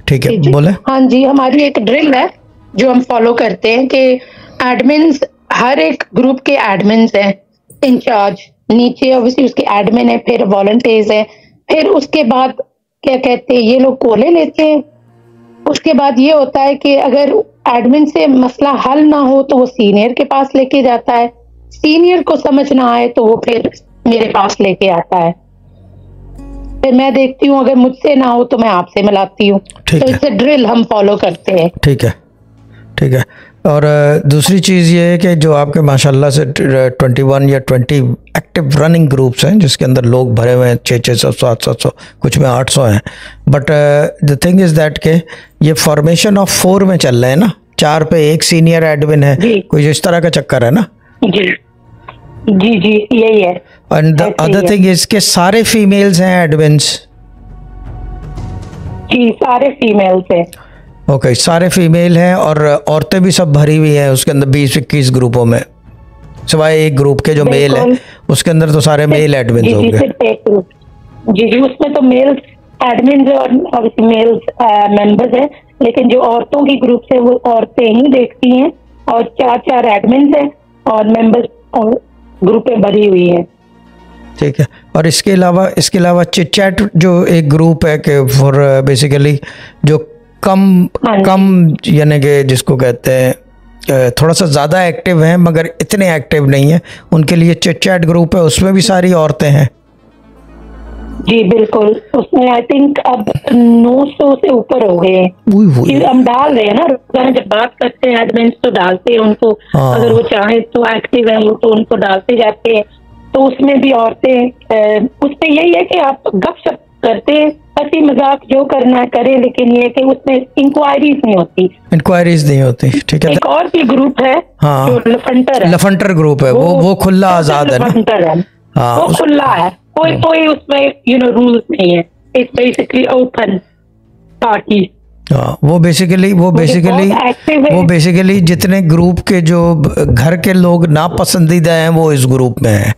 ठीक है, जी, बोले। हाँ जी, हमारी एक ड्रिल है जो हम फॉलो करते हैं कि एडमिन्स, हर एक ग्रुप के एडमिन्स हैं इंचार्ज, नीचे ऑब्वियसली उसके एडमिन है, फिर वॉलंटियर्स है, फिर उसके बाद क्या कहते हैं ये लोग कोले लेते हैं। उसके बाद ये होता है कि अगर एडमिन से मसला हल ना हो तो वो सीनियर के पास लेके जाता है, सीनियर को समझ ना आए तो वो फिर मेरे पास लेके आता है, फिर मैं देखती हूँ, अगर मुझसे ना हो तो मैं आपसे मिलाती हूँ। ठीक तो है। इट्स ड्रिल हम फॉलो करते हैं। ठीक है, ठीक है। और दूसरी चीज़ ये है कि जो आपके माशाल्लाह से 21 या 20 एक्टिव रनिंग ग्रुप्स हैं जिसके अंदर लोग भरे हुए हैं, 600 700 कुछ में 800 हैं, but the thing is that के ये फॉर्मेशन ऑफ 4 में चल रहे हैं ना, 4 पे एक सीनियर एडमिन है, कोई इस तरह का चक्कर है ना? जी जी जी, यही है। And the other thing is के सारे फीमेल्स हैं एडमिन्स? जी, सारे फीमेल्स हैं। ओके, सारे फीमेल हैं और औरतें भी सब भरी हुई हैं उसके अंदर 20-21 ग्रुपों में, सिवाय एक ग्रुप के जो मेल है उसके अंदर तो सारे मेल एडमिन होंगे। जी जी, उसमें तो मेल एडमिन और मेल मेंबर्स हैं, लेकिन जो औरतों की ग्रुप है वो औरतें ही देखती हैं, और 4 एडमिन हैं और मेंबर्स और ग्रुपें भरी हुई हैं। ठीक है। और इसके अलावा चिट चैट जो एक ग्रुप है कि फॉर बेसिकली जो कम यानी कि जिसको कहते हैं थोड़ा सा ज़्यादा एक्टिव हैं मगर इतने एक्टिव नहीं है, उनके लिए चिट चैट ग्रुप है, उसमें भी सारी औरतें हैं? जी बिल्कुल, उसमें आई थिंक अब 900 से ऊपर हो गए हैं। हम डाल रहे हैं ना, रोजाना जब बात करते हैं एडमिन तो डालते हैं उनको, अगर वो चाहे तो एक्टिव है तो उनको डालते जाते हैं। तो उसमें भी औरतें, उसमें यही है कि आप गपशप करते हैं, हंसी मजाक जो करना है करें, लेकिन ये कि उसमें इंक्वायरीज नहीं होती। ठीक है। एक और भी ग्रुप है जो लफंटर है, लफंटर ग्रुप है, वो खुला आजाद है ना? हाँ, वो खुला है, कोई उसमें रूल्स नहीं है, इट्स बेसिकली ओपन पार्टी। वो बेसिकली जितने ग्रुप के जो घर के लोग नापसंदीदा हैं वो इस ग्रुप में है।